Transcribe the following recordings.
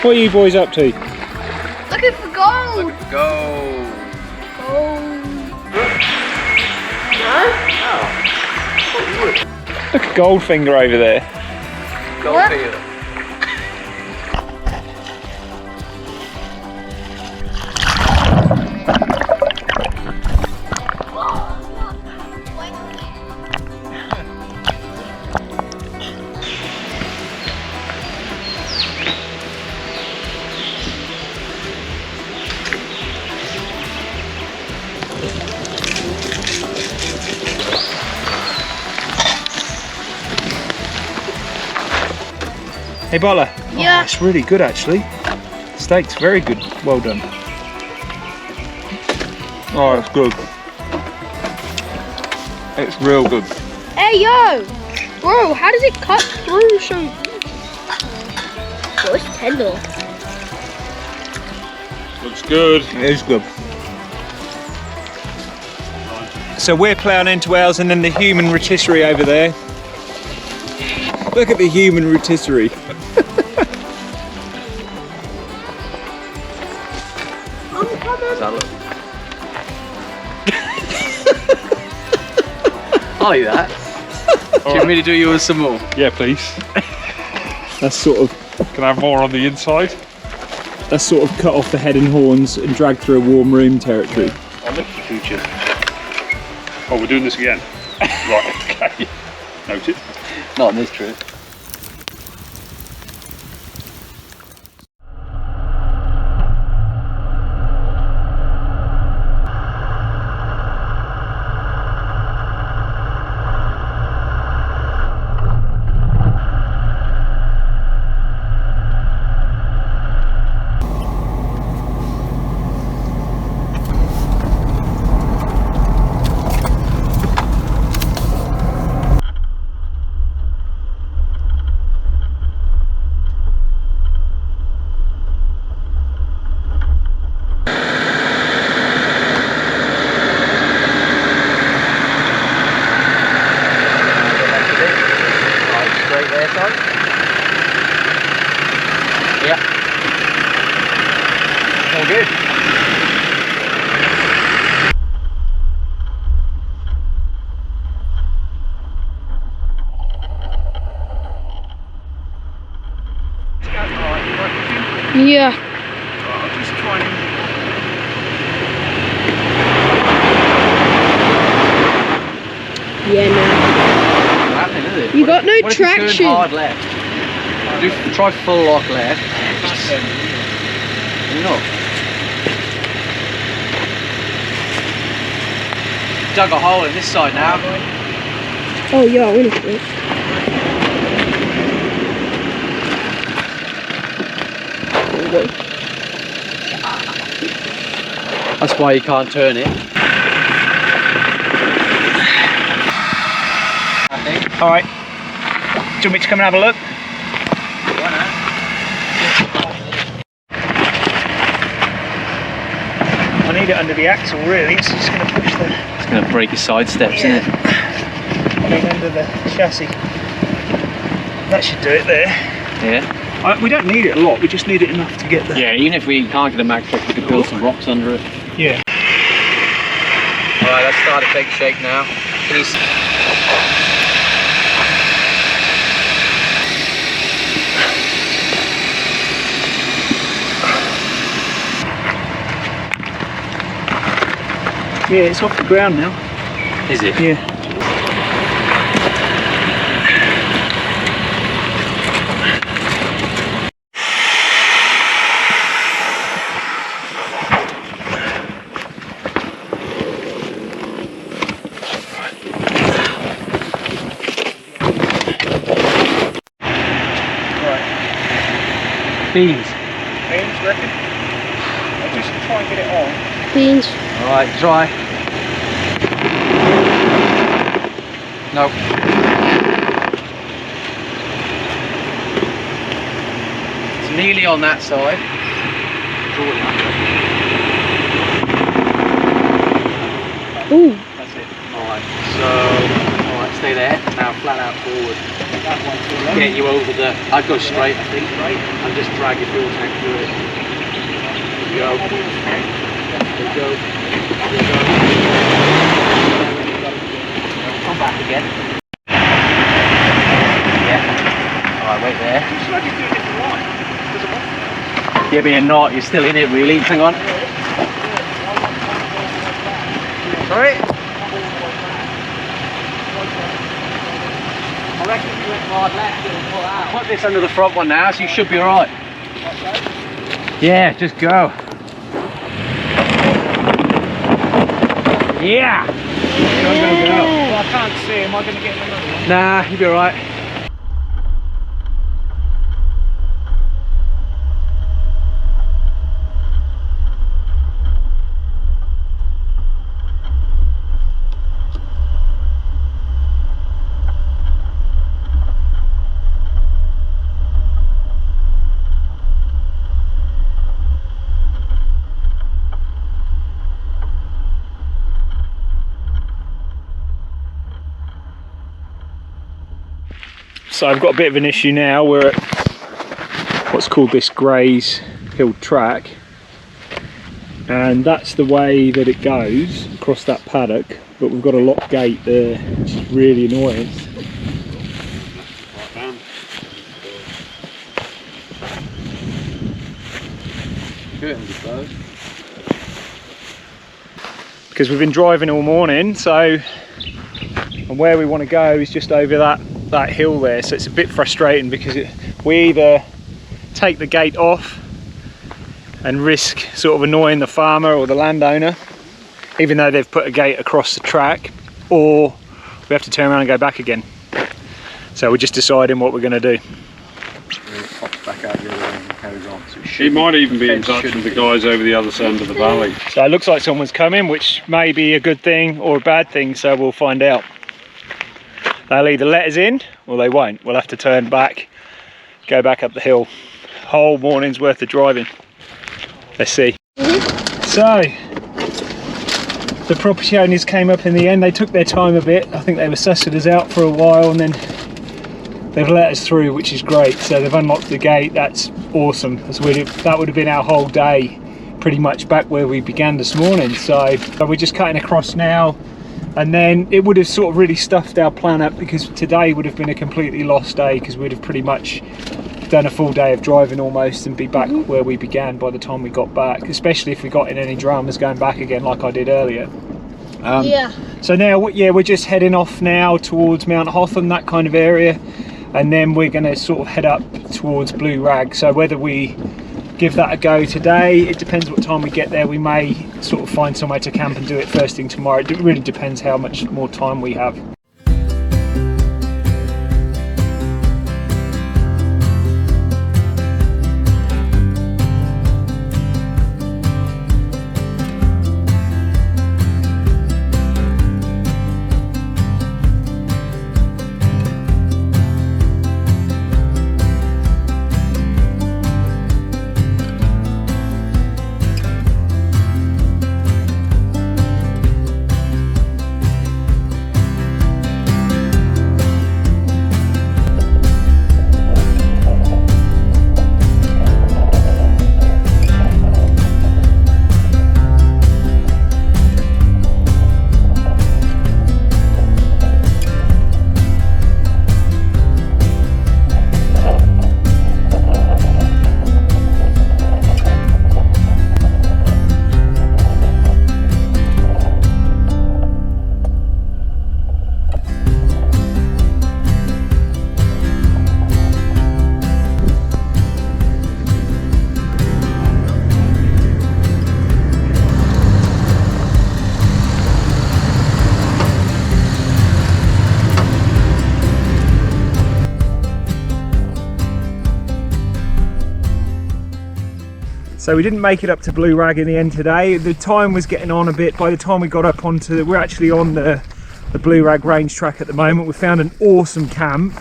What are you boys up to? Looking for gold. Looking for gold. Gold. No? Look at Goldfinger over there. Goldfinger. Hey Bola. Yeah. Oh, it's really good actually. Steak's very good. Well done. Oh, it's good. It's real good. Hey yo! Bro, how does it cut through so... Oh, it's tender. Looks good. It is good. So we're ploughing into ours and then the human rotisserie over there. Look at the human rotisserie. How's that look? I like that. Do you want me to do yours some more? Yeah, please. That's sort of... Can I have more on the inside? That's sort of cut off the head and horns and dragged through a warm room territory. I'll lift the coochie. Oh, we're doing this again? Right, okay. Noted. Not on this trip. Yeah. All good. Yeah. I'll just try and... Yeah, no. What's happening, is it? You got no what if you traction. turn hard left. Try full lock left. You're not. Dug a hole in this side now. Oh, yeah, I want to. That's why you can't turn it. Alright. Do you want me to come and have a look? I need it under the axle really, it's just going to push the... It's going to break your side steps, isn't it? I mean under the chassis. That should do it there. Yeah. We don't need it a lot, we just need it enough to get there. Yeah, even if we can't get a max truck, we could build some rocks under it. Yeah. Alright, let's start a big shake now. Can you Yeah, it's off the ground now. Is it? Yeah. Beans. Beans, reckon? I'll just try and get it on. Beans. Alright, try. Nope. It's nearly on that side. Ooh. That's it. Alright, so, alright, stay there. Now flat out forward. That one to the left. get you over the... I'd go straight, I think, right? And just drag your fuel tank through it. There you go. There you go. There you go. Come back again. Yeah. Alright, wait there. Yeah, but you're not. You're still in it, really. Hang on. Sorry? I reckon if you went hard left, it'll pull out. Put this under the front one now, so you should be alright. Yeah, just go. Yeah! Go. Well, I can't see. Am I going to get another one? Nah, you'll be alright. So I've got a bit of an issue now. We're at what's called this Grays Hill track, and that's the way that it goes across that paddock, but we've got a locked gate there, which is really annoying. Because we've been driving all morning, so and where we want to go is just over that hill there, so it's a bit frustrating because we either take the gate off and risk sort of annoying the farmer or the landowner, even though they've put a gate across the track, or we have to turn around and go back again. So we're just deciding what we're going to do. He might even be in touch with the guys over the other side of the valley. So it looks like someone's coming, which may be a good thing or a bad thing, so we'll find out. They'll either let us in or they won't. We'll have to turn back, go back up the hill. Whole morning's worth of driving. Let's see. So the property owners came up in the end. They took their time a bit. I think they were sussing us out for a while, and then they've let us through, which is great. So they've unlocked the gate. That's awesome. That would have been our whole day pretty much back where we began this morning. So we're just cutting across now. And then it would have sort of really stuffed our plan up, because today would have been a completely lost day, because we'd have pretty much done a full day of driving almost and be back where we began by the time we got back, especially if we got in any dramas going back again like I did earlier. So now, yeah, we're just heading off now towards Mount Hotham, that kind of area, and then we're going to sort of head up towards Blue Rag. So whether we give that a go today, it depends what time we get there. We may sort of find somewhere to camp and do it first thing tomorrow. It really depends how much more time we have. So we didn't make it up to Blue Rag in the end today. The time was getting on a bit. By the time we got up onto, we're actually on the Blue Rag range track at the moment. We found an awesome camp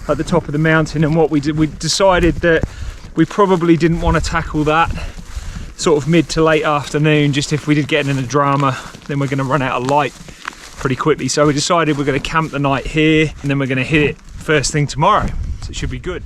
at the top of the mountain, and what we did, we decided that we probably didn't want to tackle that sort of mid to late afternoon. Just if we did get in a drama, then we're going to run out of light pretty quickly. So we decided we're going to camp the night here, and then we're going to hit it first thing tomorrow. So it should be good.